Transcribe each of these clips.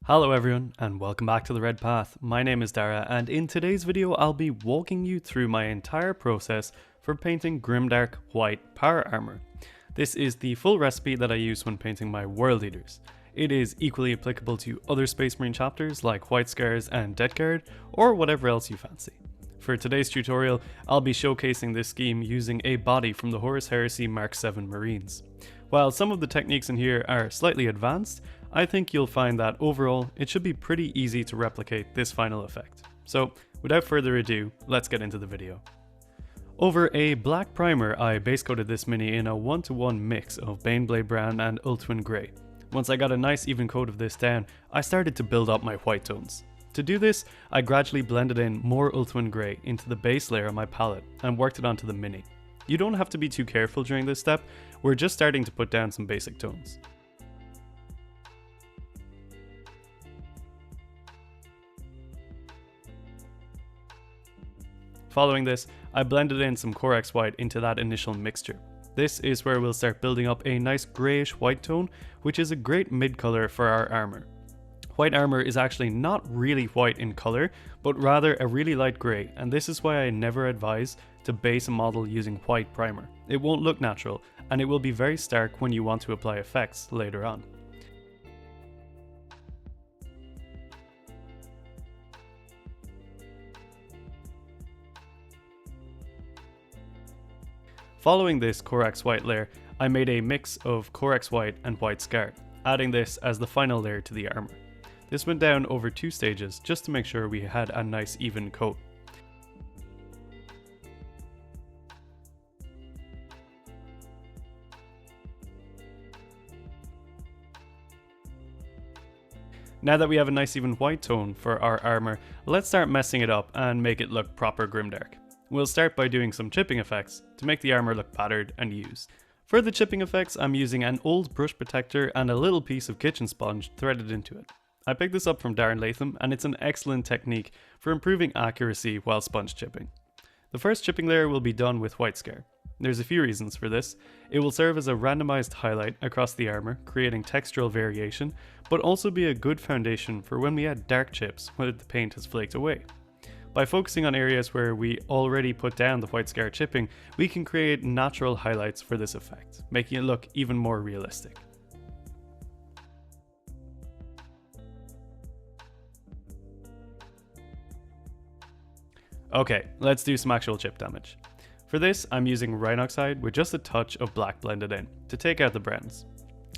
Hello everyone and welcome back to the Red Path. My name is Dara and in today's video I'll be walking you through my entire process for painting Grimdark white power armor. This is the full recipe that I use when painting my world eaters. It is equally applicable to other Space Marine chapters like White Scars and Death Guard or whatever else you fancy. For today's tutorial I'll be showcasing this scheme using a body from the Horus Heresy Mark 7 Marines. While some of the techniques in here are slightly advanced, I think you'll find that overall it should be pretty easy to replicate this final effect. So without further ado, let's get into the video. Over a black primer I base coated this mini in a 1-to-1 mix of Baneblade Brown and Ultwin Grey. Once I got a nice even coat of this down, I started to build up my white tones. To do this, I gradually blended in more Ultwin Grey into the base layer on my palette and worked it onto the mini. You don't have to be too careful during this step, we're just starting to put down some basic tones. Following this, I blended in some Corax White into that initial mixture. This is where we'll start building up a nice greyish white tone, which is a great mid colour for our armour. White armour is actually not really white in colour, but rather a really light grey, and this is why I never advise to base a model using white primer. It won't look natural, and it will be very stark when you want to apply effects later on. Following this Corax White layer, I made a mix of Corax White and White Scar, adding this as the final layer to the armour. This went down over 2 stages just to make sure we had a nice even coat. Now that we have a nice even white tone for our armour, let's start messing it up and make it look proper Grimdark. We'll start by doing some chipping effects to make the armour look patterned and used. For the chipping effects, I'm using an old brush protector and a little piece of kitchen sponge threaded into it. I picked this up from Darren Latham and it's an excellent technique for improving accuracy while sponge chipping. The first chipping layer will be done with White Scar. There's a few reasons for this. It will serve as a randomized highlight across the armour, creating textural variation, but also be a good foundation for when we add dark chips when the paint has flaked away. By focusing on areas where we already put down the White Scar chipping, we can create natural highlights for this effect, making it look even more realistic. Okay, let's do some actual chip damage. For this, I'm using Rhinoxide with just a touch of black blended in, to take out the browns.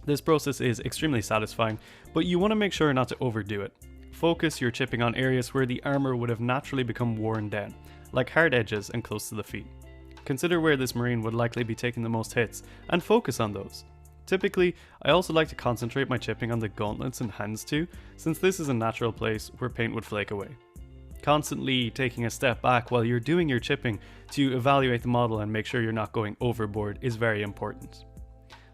This process is extremely satisfying, but you want to make sure not to overdo it. Focus your chipping on areas where the armour would have naturally become worn down, like hard edges and close to the feet. Consider where this marine would likely be taking the most hits, and focus on those. Typically, I also like to concentrate my chipping on the gauntlets and hands too, since this is a natural place where paint would flake away. Constantly taking a step back while you're doing your chipping to evaluate the model and make sure you're not going overboard is very important.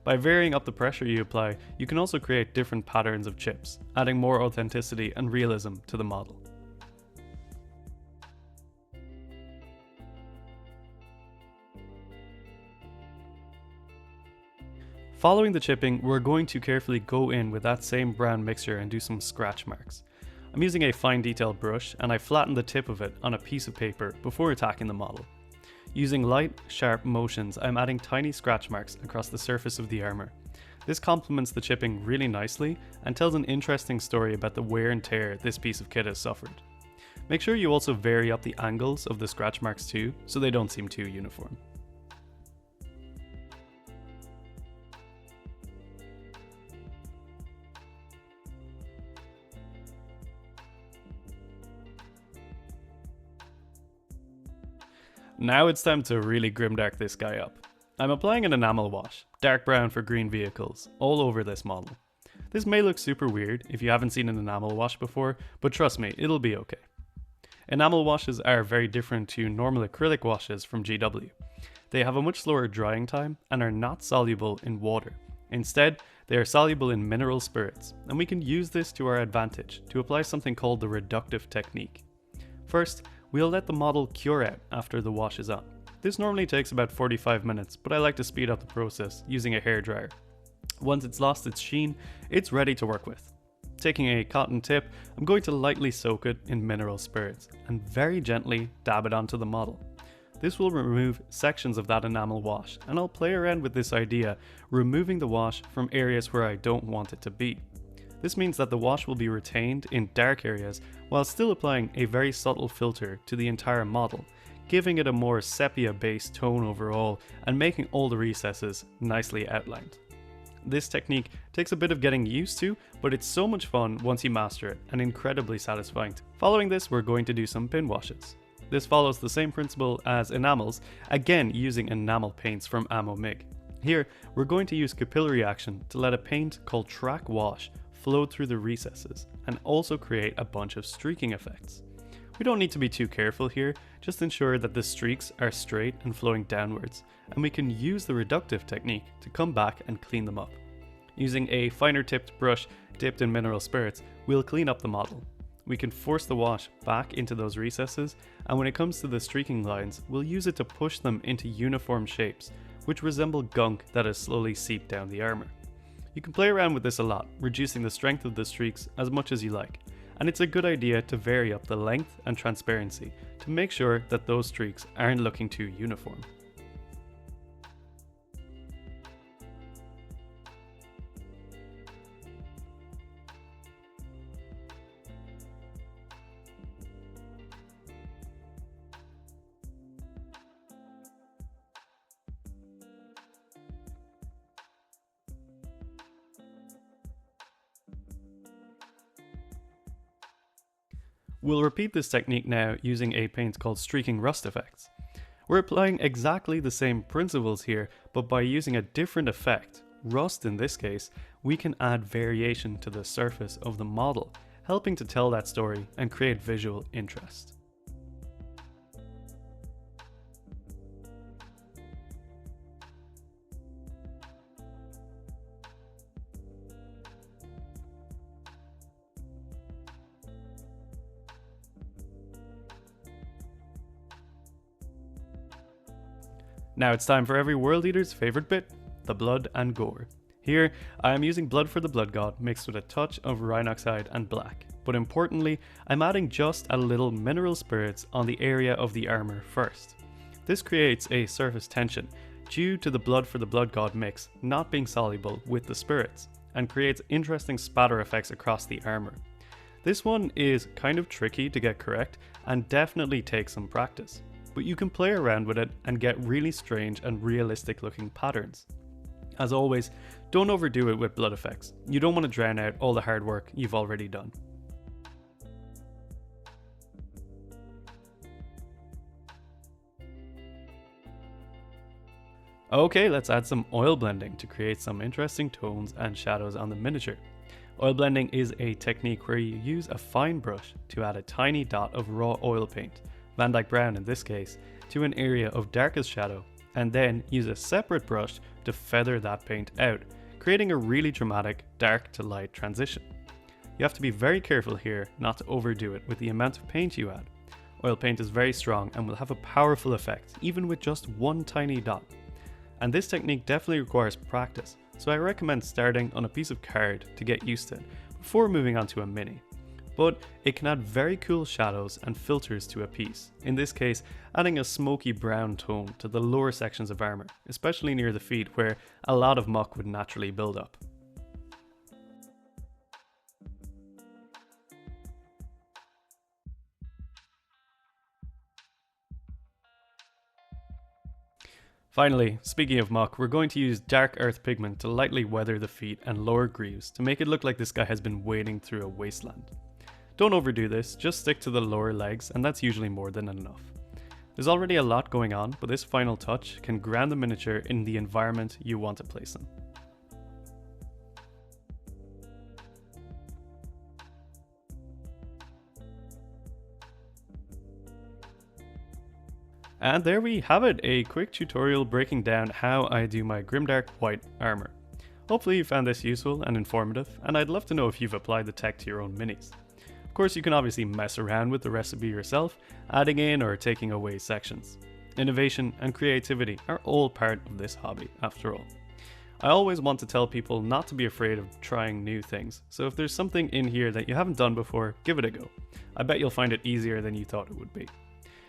By varying up the pressure you apply, you can also create different patterns of chips, adding more authenticity and realism to the model. Following the chipping, we're going to carefully go in with that same brown mixture and do some scratch marks. I'm using a fine detail brush and I flatten the tip of it on a piece of paper before attacking the model. Using light, sharp motions, I'm adding tiny scratch marks across the surface of the armour. This complements the chipping really nicely and tells an interesting story about the wear and tear this piece of kit has suffered. Make sure you also vary up the angles of the scratch marks too, so they don't seem too uniform. Now it's time to really grimdark this guy up. I'm applying an enamel wash, dark brown for green vehicles, all over this model. This may look super weird if you haven't seen an enamel wash before, but trust me, it'll be okay. Enamel washes are very different to normal acrylic washes from GW. They have a much slower drying time and are not soluble in water. Instead, they are soluble in mineral spirits, and we can use this to our advantage to apply something called the reductive technique. First, we'll let the model cure out after the wash is on. This normally takes about 45 minutes, but I like to speed up the process using a hairdryer. Once it's lost its sheen, it's ready to work with. Taking a cotton tip, I'm going to lightly soak it in mineral spirits and very gently dab it onto the model. This will remove sections of that enamel wash, and I'll play around with this idea, removing the wash from areas where I don't want it to be. This means that the wash will be retained in dark areas while still applying a very subtle filter to the entire model, giving it a more sepia-based tone overall and making all the recesses nicely outlined. This technique takes a bit of getting used to, but it's so much fun once you master it and incredibly satisfying. Following this, we're going to do some pin washes. This follows the same principle as enamels, again using enamel paints from Ammo MIG. Here, we're going to use capillary action to let a paint called track wash flow through the recesses and also create a bunch of streaking effects. We don't need to be too careful here, just ensure that the streaks are straight and flowing downwards, and we can use the reductive technique to come back and clean them up. Using a finer tipped brush dipped in mineral spirits, we'll clean up the model. We can force the wash back into those recesses, and when it comes to the streaking lines, we'll use it to push them into uniform shapes, which resemble gunk that has slowly seeped down the armour. You can play around with this a lot, reducing the strength of the streaks as much as you like, and it's a good idea to vary up the length and transparency to make sure that those streaks aren't looking too uniform. We'll repeat this technique now using a paint called Streaking Rust Effects. We're applying exactly the same principles here, but by using a different effect, rust in this case, we can add variation to the surface of the model, helping to tell that story and create visual interest. Now it's time for every world eater's favourite bit, the blood and gore. Here, I am using blood for the blood god mixed with a touch of rhinoxide and black, but importantly, I'm adding just a little mineral spirits on the area of the armour first. This creates a surface tension due to the blood for the blood god mix not being soluble with the spirits, and creates interesting spatter effects across the armour. This one is kind of tricky to get correct and definitely takes some practice, but you can play around with it and get really strange and realistic looking patterns. As always, don't overdo it with blood effects. You don't want to drown out all the hard work you've already done. Okay, let's add some oil blending to create some interesting tones and shadows on the miniature. Oil blending is a technique where you use a fine brush to add a tiny dot of raw oil paint, Van Dyke Brown in this case, to an area of darkest shadow, and then use a separate brush to feather that paint out, creating a really dramatic dark to light transition. You have to be very careful here not to overdo it with the amount of paint you add. Oil paint is very strong and will have a powerful effect even with just one tiny dot. And this technique definitely requires practice, so I recommend starting on a piece of card to get used to it before moving on to a mini. But it can add very cool shadows and filters to a piece, in this case adding a smoky brown tone to the lower sections of armour, especially near the feet where a lot of muck would naturally build up. Finally, speaking of muck, we're going to use dark earth pigment to lightly weather the feet and lower greaves to make it look like this guy has been wading through a wasteland. Don't overdo this, just stick to the lower legs and that's usually more than enough. There's already a lot going on, but this final touch can ground the miniature in the environment you want to place them. And there we have it, a quick tutorial breaking down how I do my Grimdark white armour. Hopefully you found this useful and informative, and I'd love to know if you've applied the tech to your own minis. Of course, you can obviously mess around with the recipe yourself, adding in or taking away sections. Innovation and creativity are all part of this hobby, after all. I always want to tell people not to be afraid of trying new things, so if there's something in here that you haven't done before, give it a go. I bet you'll find it easier than you thought it would be.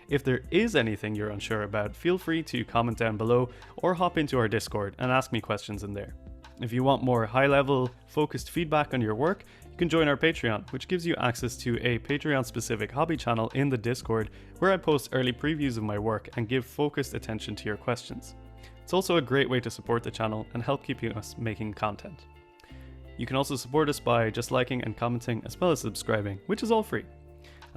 If there is anything you're unsure about, feel free to comment down below or hop into our Discord and ask me questions in there. If you want more high-level, focused feedback on your work, you can join our Patreon, which gives you access to a Patreon-specific hobby channel in the Discord where I post early previews of my work and give focused attention to your questions. It's also a great way to support the channel and help keep us making content. You can also support us by just liking and commenting as well as subscribing, which is all free.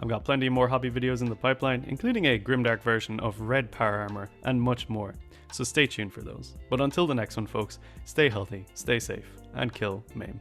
I've got plenty more hobby videos in the pipeline, including a Grimdark version of Red Power Armour and much more, so stay tuned for those. But until the next one folks, stay healthy, stay safe, and kill, maim.